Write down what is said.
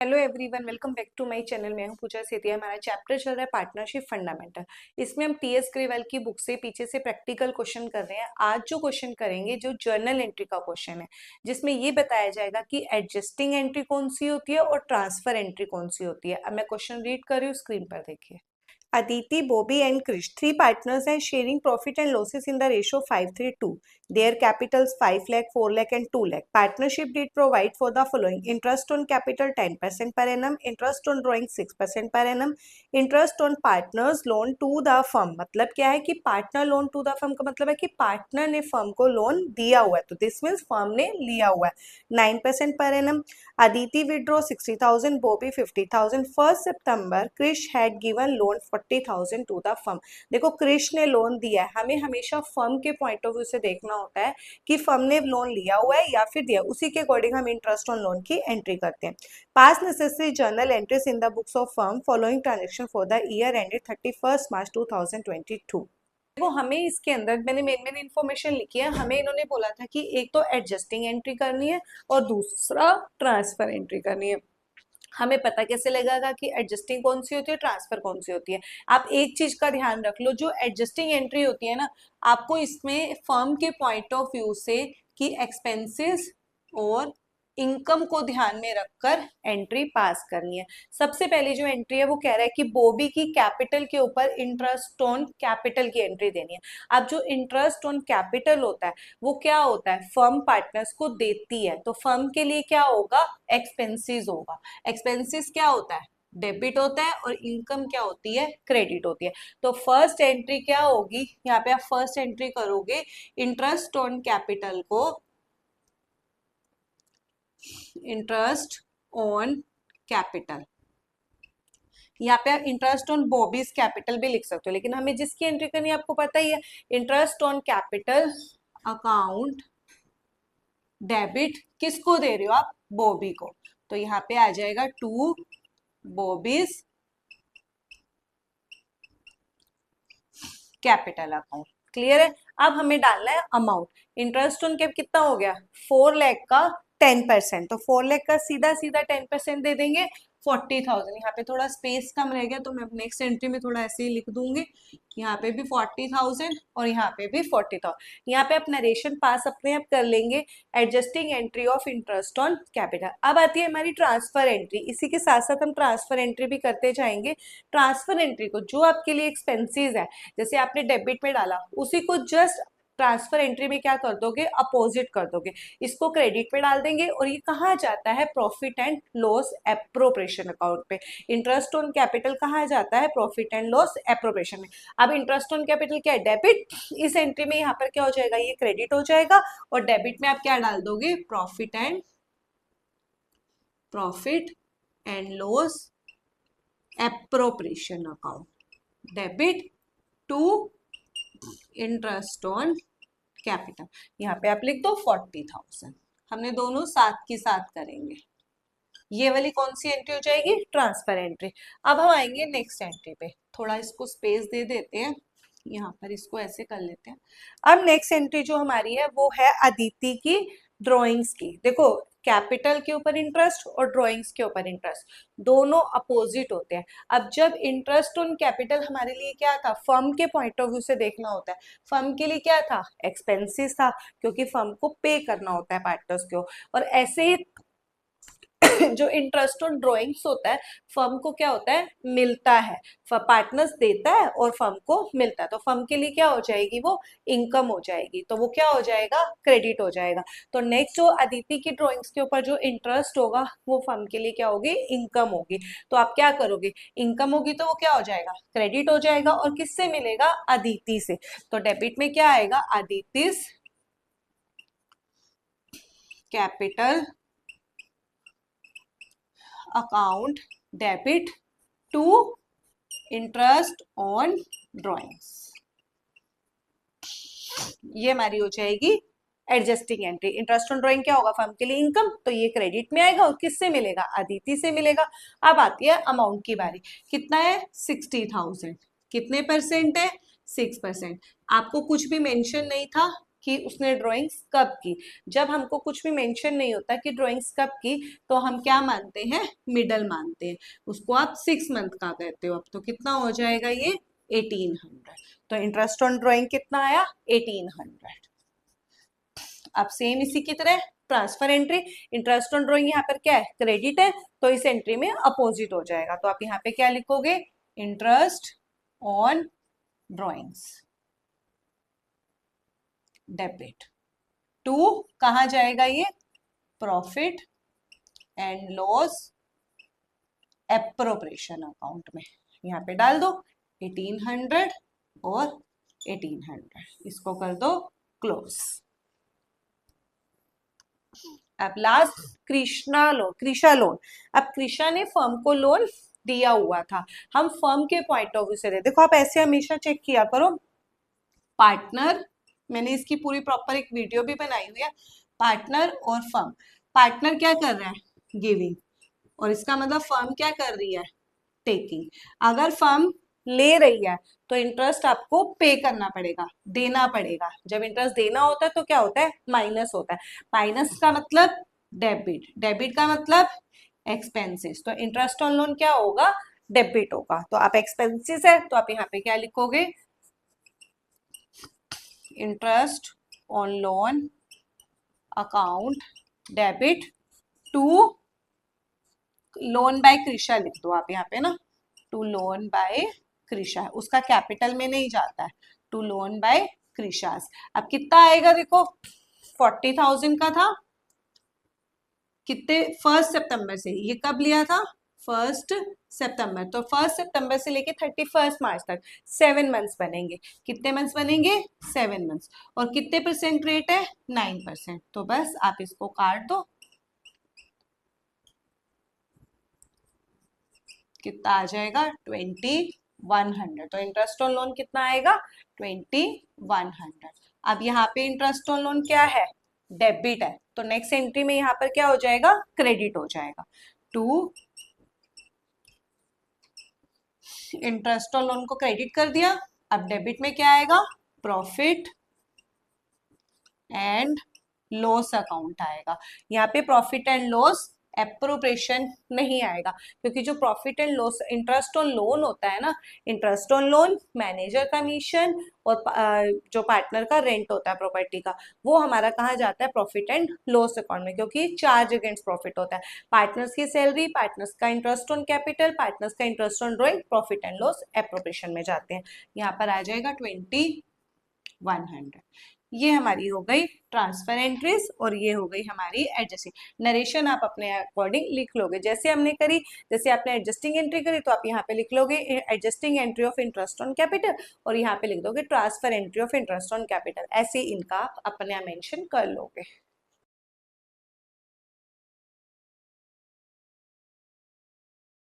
Hello everyone, welcome back to my channel. मैं हूं पूजा सेतिया। हमारा चैप्टर चल रहा है पार्टनरशिप फंडामेंटल। इसमें हम टीएस ग्रेवाल की बुक से पीछे से प्रैक्टिकल क्वेश्चन कर रहे हैं। आज जो क्वेश्चन करेंगे जो जर्नल एंट्री का क्वेश्चन है, जिसमें ये बताया जाएगा कि एडजस्टिंग एंट्री कौन सी होती है और ट्रांसफर एंट्री कौन सी होती है। अब मैं क्वेश्चन रीड कर रही हूँ, स्क्रीन पर देखिए। Aditi, Bobby, and Krish, three partners are sharing profit and losses in the ratio 5:3:2. Their capitals 5 lakh, 4 lakh, and 2 lakh. Partnership did provide for the following: interest on capital 10% per annum, interest on drawing 6% per annum, interest on partners loan to the firm। मतलब क्या है कि partner loan to the firm का मतलब है कि partner ने firm को लोन दिया हुआ है, तो दिस मीन्स फर्म ने लिया हुआ है 9% per annum। Aditi withdraw 60,000, Bobby 50,000। 1st September, Krish had given loan 40,000 to the firm। देखो, क्रिश ने लोन दिया है। हमें हमेशा फर्म के पॉइंट ऑफ व्यू से देखना होता है कि फर्म ने लोन लिया हुआ है या फिर दिया, उसी के अकॉर्डिंग हम इंटरेस्ट ऑन लोन की एंट्री करते हैं। पास necessary journal entries in the books of firm following transaction for the year ended 31 मार्च 2022। देखो, हमें इसके अंदर मैंने मेन इन्फॉर्मेशन लिखी है। हमें इन्होंने बोला था कि एक तो एडजस्टिंग एंट्री करनी है और दूसरा ट्रांसफर एंट्री करनी है। हमें पता कैसे लगेगा कि एडजस्टिंग कौन सी होती है, ट्रांसफर कौन सी होती है। आप एक चीज का ध्यान रख लो, जो एडजस्टिंग एंट्री होती है ना, आपको इसमें फर्म के पॉइंट ऑफ व्यू से कि एक्सपेंसेस और इनकम को ध्यान में रखकर एंट्री पास करनी है। सबसे पहली जो एंट्री है वो कह रहा है कि बॉबी की कैपिटल के ऊपर इंटरेस्ट ऑन कैपिटल की एंट्री देनी है। अब जो इंटरेस्ट ऑन कैपिटल होता है वो क्या होता है, फर्म पार्टनर्स को देती है, तो फर्म के लिए क्या होगा, एक्सपेंसेस होगा। एक्सपेंसेस क्या होता है, डेबिट होता है, और इनकम क्या होती है, क्रेडिट होती है। तो फर्स्ट एंट्री क्या होगी, यहाँ पे आप फर्स्ट एंट्री करोगे, इंटरेस्ट ऑन कैपिटल को इंटरेस्ट ऑन कैपिटल, यहाँ पे आप इंटरेस्ट ऑन बॉबीज कैपिटल भी लिख सकते हो, लेकिन हमें जिसकी एंट्री करनी है आपको पता ही है, interest on capital account debit किसको दे रहे हो आप, बॉबी को। तो यहाँ पे आ जाएगा to Bobby's capital account. Clear है। अब हमें डालना है अमाउंट। इंटरेस्ट ऑन कैप कितना हो गया, 4 लाख का 10%, तो 4 लाख का सीधा सीधा 10% दे देंगे 40,000। यहाँ पे थोड़ा स्पेस कम रह गया तो मैं नेक्स्ट एंट्री में थोड़ा ऐसे ही लिख दूंगी, यहाँ पे भी 40,000 और यहाँ पे भी 40,000। यहाँ पे आप नरेशन पास अपने आप कर लेंगे, adjusting entry of interest on capital. अब आती है हमारी ट्रांसफर एंट्री। इसी के साथ साथ हम ट्रांसफर एंट्री भी करते जाएंगे। ट्रांसफर एंट्री को जो आपके लिए एक्सपेंसेस है, जैसे आपने डेबिट में डाला, उसी को जस्ट ट्रांसफर एंट्री में क्या कर दोगे, अपोजिट कर दोगे, इसको क्रेडिट पे डाल देंगे और ये कहाँ जाता है, profit and loss appropriation account पे। इंटरेस्ट ऑन कैपिटल कहाँ जाता है, प्रॉफिट एंड लॉस एप्रोप्रिएशन में। अब इंटरेस्ट ऑन कैपिटल क्या है, डेबिट। इस एंट्री में यहाँ पर क्या हो जाएगा, ये क्रेडिट हो जाएगा, और डेबिट में आप क्या डाल दोगे, profit and loss appropriation account, debit to interest on capital. यहाँ पे आप लिख दो 40,000। हमने दोनों साथ की साथ करेंगे। ये वाली कौन सी एंट्री हो जाएगी, ट्रांसफर एंट्री। अब हम आएंगे नेक्स्ट एंट्री पे, थोड़ा इसको स्पेस दे देते हैं, यहाँ पर इसको ऐसे कर लेते हैं। अब नेक्स्ट एंट्री जो हमारी है वो है अदिति की ड्रॉइंग्स की। देखो, कैपिटल के ऊपर इंटरेस्ट और ड्रॉइंग्स के ऊपर इंटरेस्ट दोनों अपोजिट होते हैं। अब जब इंटरेस्ट ऑन कैपिटल हमारे लिए क्या था, फर्म के पॉइंट ऑफ व्यू से देखना होता है। फर्म के लिए क्या था, एक्सपेंसेस था, क्योंकि फर्म को पे करना होता है पार्टनर्स को। और ऐसे ही जो इंटरेस्ट ऑन ड्रॉइंग्स होता है, फर्म को क्या होता है, मिलता है। पार्टनर्स देता है और फर्म को मिलता है, तो फर्म के लिए क्या हो जाएगी, वो इनकम हो जाएगी, तो वो क्या हो जाएगा, क्रेडिट हो जाएगा। तो नेक्स्ट जो अदिति की ड्रॉइंग्स के ऊपर जो इंटरेस्ट होगा वो फर्म के लिए क्या होगी, इनकम होगी। तो आप क्या करोगे, इनकम होगी तो वो क्या हो जाएगा, क्रेडिट हो जाएगा, और किससे मिलेगा, अदिति से। तो डेबिट में क्या आएगा, Aditi's capital account debit to interest on drawings. ये हमारी हो जाएगी adjusting entry. Interest on drawing क्या होगा, फर्म के लिए इनकम, तो ये क्रेडिट में आएगा और किससे मिलेगा, अदिति से मिलेगा। अब आती है अमाउंट की बारी। कितना है, 60,000। कितने परसेंट है, 6%। आपको कुछ भी मेंशन नहीं था, कि उसने ड्राइंग्स कब की। जब हमको कुछ भी मेंशन नहीं होता कि ड्राइंग्स कब की, तो हम क्या मानते हैं, मिडल मानते हैं। उसको आप 6 मंथ का कहते हो। अब तो कितना हो जाएगा ये, 1800। तो इंटरेस्ट ऑन ड्राइंग कितना आया, 1800। अब सेम इसी की तरह transfer entry, interest on drawing यहाँ पर क्या है, क्रेडिट है, तो इस एंट्री में अपोजिट हो जाएगा। तो आप यहाँ पे क्या लिखोगे, interest on drawings debit to, कहा जाएगा ये, profit and loss appropriation account में। यहाँ पे डाल दो 1800 और 1800, इसको कर दो क्लोज। अब लास्ट कृषा लोन। अब कृषा ने फर्म को लोन दिया हुआ था, हम फर्म के पॉइंट ऑफ व्यू से दे, देखो आप ऐसे हमेशा चेक किया करो। पार्टनर, मैंने इसकी पूरी प्रॉपर एक वीडियो भी बनाई हुई है, पार्टनर और फर्म। पार्टनर क्या कर रहा है, गिविंग, और इसका मतलब फर्म क्या कर रही है, टेकिंग। अगर फर्म ले रही है तो इंटरेस्ट आपको पे करना पड़ेगा, देना पड़ेगा। जब इंटरेस्ट देना होता है तो क्या होता है, माइनस होता है। माइनस का मतलब डेबिट, डेबिट का मतलब एक्सपेंसेस। तो इंटरेस्ट ऑन लोन क्या होगा, डेबिट होगा। तो आप एक्सपेंसेस है तो आप यहाँ पे क्या लिखोगे, interest on loan account debit to loan by Krisha लिख दो आप यहाँ पे ना, टू लोन बाय कृषा, उसका कैपिटल में नहीं जाता है, टू लोन बाय कृषास। अब कितना आएगा देखो, 40,000 का था, कितने, 1 सितंबर से, ये कब लिया था, 1 सितंबर। तो 1 सितंबर से लेके 31 मार्च तक 7 मंथ्स बनेंगे। कितने मंथ्स बनेंगे, 7 मंथ्स। और कितने परसेंट रेट है, 9%। तो बस आप इसको काट दो, कितना आ जाएगा, 2100। तो इंटरेस्ट ऑन लोन कितना आएगा, 2100। अब यहाँ पे इंटरेस्ट ऑन लोन क्या है, डेबिट है, तो नेक्स्ट एंट्री में यहाँ पर क्या हो जाएगा, क्रेडिट हो जाएगा। टू इंटरेस्ट ऑन लोन को क्रेडिट कर दिया, अब डेबिट में क्या आएगा, प्रॉफिट एंड लॉस अकाउंट आएगा। यहाँ पे प्रॉफिट एंड लॉस एप्रोप्रिएशन नहीं आएगा, क्योंकि जो profit and loss interest on loan होता है ना, interest on loan, manager commission और जो पार्टनर का रेंट होता है प्रॉपर्टी का, वो हमारा कहाँ जाता है, प्रॉफिट एंड लॉस अकाउंट में, क्योंकि चार्ज अगेंस्ट प्रॉफिट होता है। पार्टनर्स की सैलरी, पार्टनर्स का इंटरेस्ट ऑन कैपिटल, पार्टनर्स का interest on drawing, profit and loss appropriation में जाते हैं। यहाँ पर आ जाएगा 2100। ये हमारी हो गई ट्रांसफर एंट्रीज और ये हो गई हमारी एडजस्टिंग। नरेशन आप अपने अकॉर्डिंग लिख लोगे जैसे हमने करी। जैसे आपने एडजस्टिंग एंट्री करी तो आप यहाँ पे लिख लोगे adjusting entry of interest on capital, और यहाँ पे लिख दोगे transfer entry of interest on capital. ऐसे इनका आप अपने मेंशन कर लोगे।